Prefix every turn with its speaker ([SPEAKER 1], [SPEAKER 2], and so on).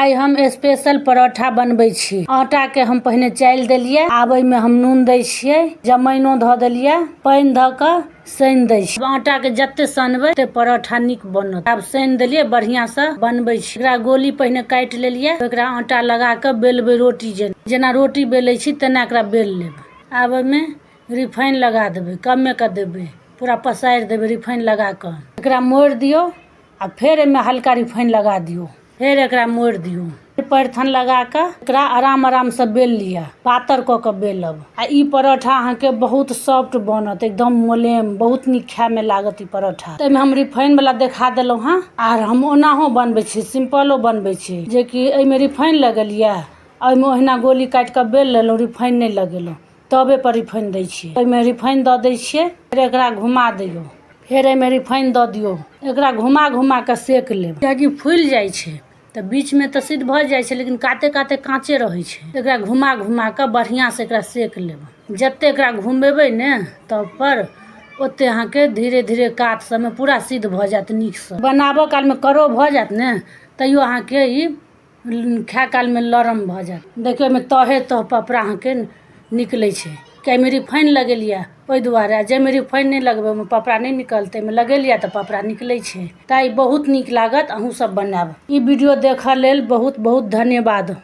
[SPEAKER 1] आई हम स्पेशल परोठा बनबै छी। आटा के हम पहले चाइल देलिए, आब में हम नून दै छियै, जमैनो धऽ देलिए, पानी धऽ के सान दै छी। आटा के जत्ते सानबै ते परोठा निक बनत। आब सान देलिए, बढ़िया से बनबै छी। एकरा गोली पहले काट लेलिए, एकरा आटा लगा के बेलबै रोटी जेना रोटी बेलै छी तेना एकरा बेल लेब। आब में रिफाइन लगा देबै, कमे के देबै, पूरा पसार देबै रिफाइन लगा के। एकरा मोड़ दियो आ फिर एमे हल्का रिफाइन लगा दियो, फिर एकरा मोड़ दियो। परथन लगा के एकरा आराम से बेल लिया, पातर क के बेलब। आ ई परोठा अहाँ के बहुत सॉफ्ट बनत, एकदम मुलायम, बहुत निक खाए में लागत ई परोठा। एमे हम रिफाइन वाला देखा देलौ हां। आर हम ओनाहो बनबै छी, सिंपलो बनबै छी, जे कि एमे रिफाइन लगेलिया, एमे ओहिना गोली काट के बेल लेलौ, रिफाइन नहीं लगेलौ, तबे पर रिफाइन दै छियै। एमे रिफाइन दऽ दै छियै, फिर एकरा घुमा दियो, फिर एमे रिफाइन दऽ दियो। एकरा घुमा घुमा के सेक लेब, कियाकि फूल जाय छै त बीच में त सिद्ध भ जाय छै, लेकिन काते काते कांचे रहै छै। एकरा घुमा घुमा के बढ़िया से एकरा सेक लेब। जत्ते एकरा घुमेबै ने तब पर ओते अहाँ के धीरे धीरे काट सब में पूरा सिद्ध भ जात निक से। बनाबो काल में कड़ो भ जात ने, तैयो अहाँ के ई खाए काल में लरम भ जात। देखियो एमे तहे तह पपड़ा अहाँ के निकलै छै, किया एमे रिफाइन लगेलिया ओइ दुआरे। जे में रिफाइन नहीं लगेबै ओमे पपड़ा नहीं निकलतै, एमे लगेलिया त पपड़ा निकलै छै। ताई बहुत निक लागत, अहूँ सब बनाएब। ई वीडियो देखऽ लेल बहुत बहुत धन्यवाद।